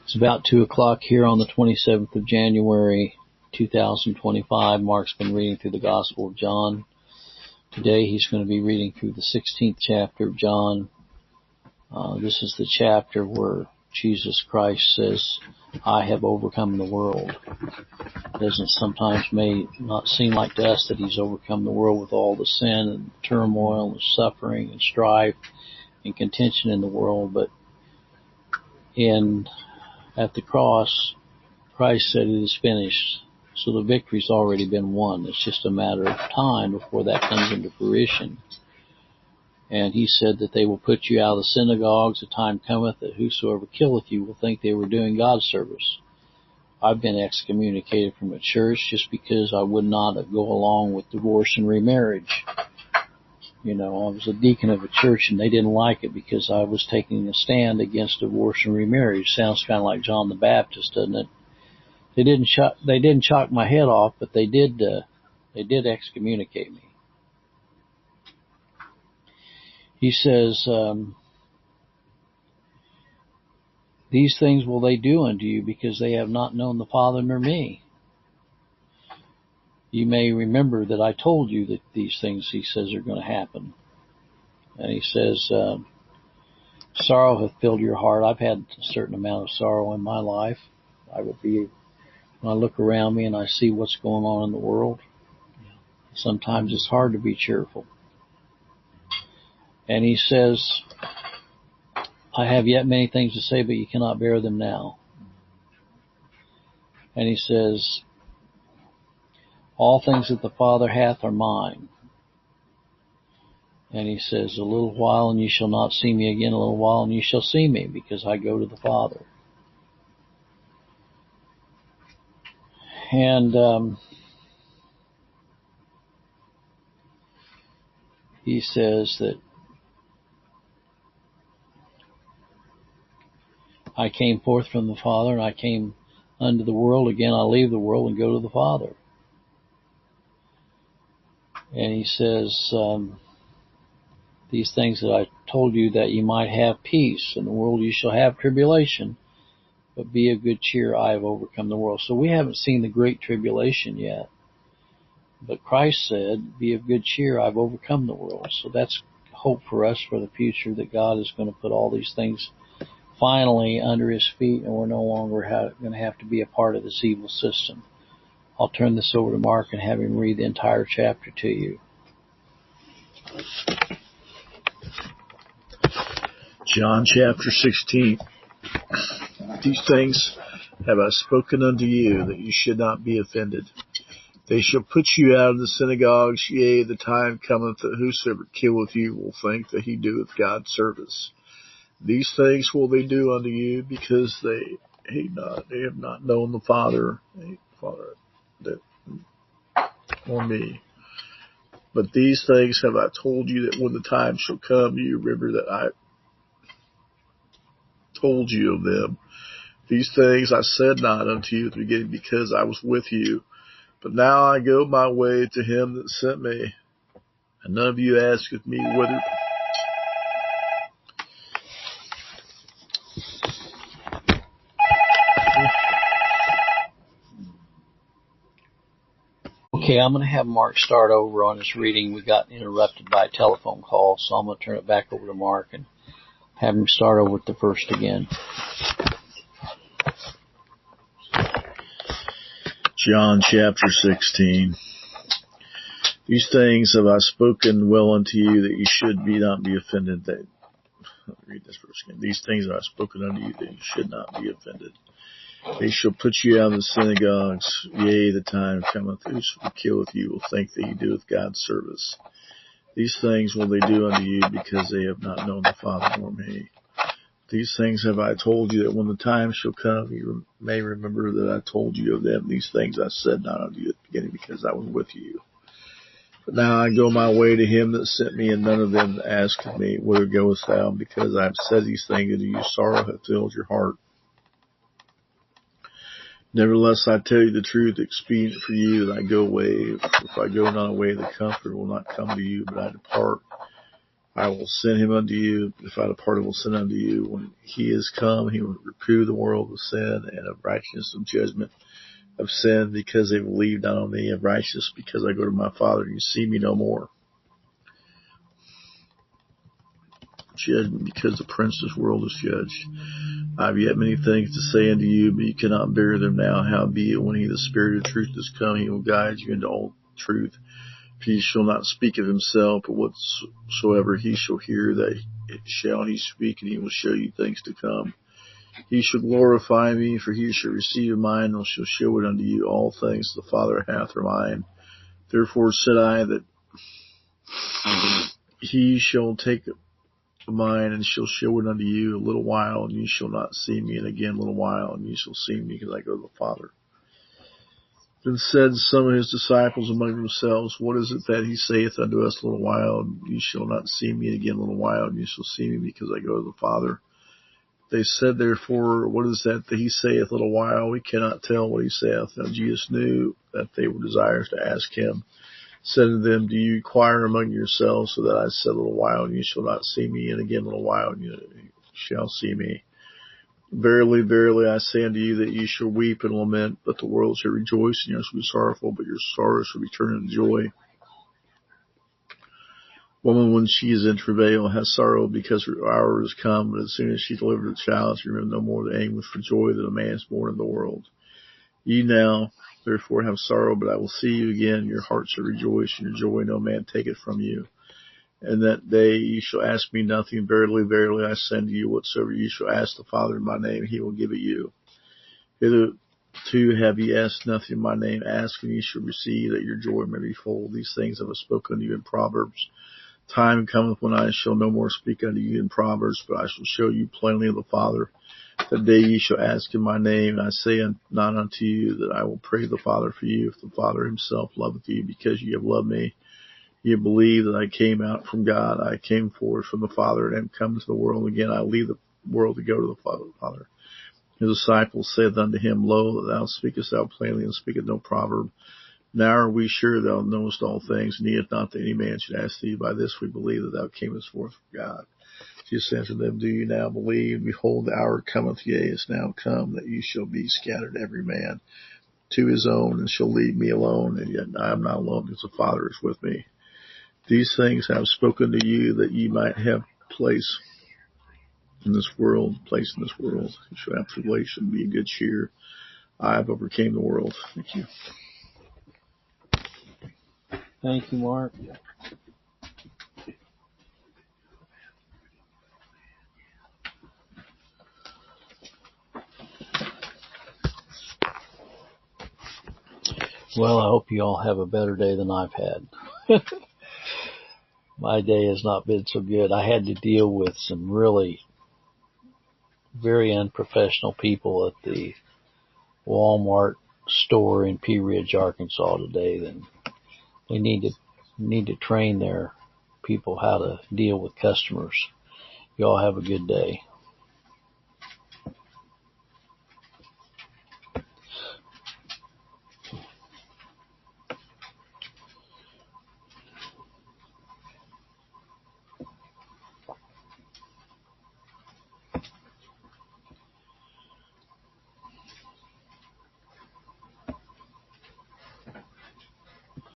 It's about 2 o'clock here on the 27th of January, 2025. Mark's been reading through the Gospel of John. Today he's going to be reading through the 16th chapter of John. This is the chapter where Jesus Christ says, I have overcome the world. It doesn't sometimes may not seem like to us that he's overcome the world with all the sin and turmoil and suffering and strife and contention in the world, but at the cross, Christ said it is finished. So the victory's already been won. It's just a matter of time before that comes into fruition. And he said that they will put you out of the synagogues. The time cometh that whosoever killeth you will think they were doing God's service. I've been excommunicated from a church just because I would not go along with divorce and remarriage. You know, I was a deacon of a church and they didn't like it because I was taking a stand against divorce and remarriage. Sounds kind of like John the Baptist, doesn't it? They didn't chop my head off, but they did excommunicate me. He says, these things will they do unto you because they have not known the Father nor me. You may remember that I told you that these things, he says, are going to happen. And he says, sorrow hath filled your heart. I've had a certain amount of sorrow in my life. When I look around me and I see what's going on in the world, sometimes it's hard to be cheerful. And he says, I have yet many things to say, but you cannot bear them now. And he says, all things that the Father hath are mine. And he says, a little while and you shall not see me again, a little while and you shall see me, because I go to the Father. And he says that I came forth from the Father and I came unto the world. Again, I leave the world and go to the Father. And he says, these things that I told you that you might have peace. In the world you shall have tribulation, but be of good cheer, I have overcome the world. So we haven't seen the great tribulation yet. But Christ said, be of good cheer, I've overcome the world. So that's hope for us for the future, that God is going to put all these things finally under his feet, and we're no longer going to have to be a part of this evil system. I'll turn this over to Mark and have him read the entire chapter to you. John chapter 16. These things have I spoken unto you, that you should not be offended. They shall put you out of the synagogues, yea, the time cometh that whosoever killeth you will think that he doeth God's service. These things will they do unto you, because they have not known the Father or me. But these things have I told you, that when the time shall come, you remember that I told you of them. These things I said not unto you at the beginning, because I was with you. But now I go my way to him that sent me, and none of you asketh me whither. Okay, I'm going to have Mark start over on his reading. We got interrupted by a telephone call, so I'm going to turn it back over to Mark and have him start over at the first again. John chapter 16. These things have I spoken well unto you, that you should not be offended. Let me read this verse again. These things have I spoken unto you, that you should not be offended. They shall put you out of the synagogues. Yea, the time cometh, whosoever killeth you will think that he doeth God's service. These things will they do unto you, because they have not known the Father nor me. These things have I told you, that when the time shall come, you may remember that I told you of them. These things I said not unto you at the beginning, because I was with you. But now I go my way to him that sent me, and none of them asked me, whither goest thou? Because I have said these things unto you, sorrow hath filled your heart. Nevertheless, I tell you the truth, expedient for you that I go away. If I go not away, the Comforter will not come to you, but I depart. I will send him unto you. If I depart, I will send unto you. When he is come, he will reprove the world of sin and of righteousness, of judgment, of sin, because they believe not on me, of righteousness, because I go to my Father, and you see me no more. Judgment, because the prince of this world is judged. I have yet many things to say unto you, but you cannot bear them now. Howbeit, when he, the Spirit of truth, is come, he will guide you into all truth. For he shall not speak of himself, but whatsoever he shall hear, that shall he speak, and he will show you things to come. He shall glorify me, for he shall receive of mine, and shall show it unto you. All things the Father hath are mine. Therefore said I that he shall take mine, and shall show it unto you. A little while, and you shall not see me, and again a little while, and you shall see me, because I go to the Father. Then said some of his disciples among themselves, What is it that he saith unto us, a little while, and you shall not see me, and again a little while, and you shall see me, because I go to the Father? They said therefore, What is that he saith, a little while? We cannot tell what he saith. Now Jesus knew that they were desirous to ask him, said to them, Do you inquire among yourselves, so that I said a little while, and you shall not see me, and again a little while, and you shall see me? Verily, verily, I say unto you that ye shall weep and lament, but the world shall rejoice, and you shall be sorrowful, but your sorrow shall be turned into joy. Woman, when she is in travail, has sorrow, because her hour is come, but as soon as she delivered the child, she remembered no more the anguish for joy that a man is born in the world. Ye now, therefore, have sorrow, but I will see you again, your heart shall rejoice, and your joy no man taketh from you. And that day ye shall ask me nothing. Verily, verily, I say unto you, whatsoever ye shall ask the Father in my name, he will give it you. Hitherto have ye asked nothing in my name. Ask, and ye shall receive, that your joy may be full. These things have I spoken unto you in Proverbs. Time cometh when I shall no more speak unto you in Proverbs, but I shall show you plainly of the Father. That day ye shall ask in my name, and I say not unto you that I will pray the Father for you, if the Father himself loveth you, because ye have loved me. Ye believe that I came out from God. I came forth from the Father, and am come into the world. Again, I leave the world to go to the Father. His disciples said unto him, Lo, thou speakest thou plainly, and speakest no proverb. Now are we sure thou knowest all things, and needeth not that any man should ask thee. By this we believe that thou camest forth from God. Jesus answered them, Do you now believe? Behold, the hour cometh, yea, is now come, that ye shall be scattered every man to his own, and shall leave me alone. And yet I am not alone, because the Father is with me. These things I have spoken to you, that ye might have place in this world. You shall have tribulation. Be of good cheer. I have overcame the world. Thank you. Thank you, Mark. Well, I hope you all have a better day than I've had. My day has not been so good. I had to deal with some really very unprofessional people at the Walmart store in Pea Ridge, Arkansas today. Then we need to train their people how to deal with customers. You all have a good day.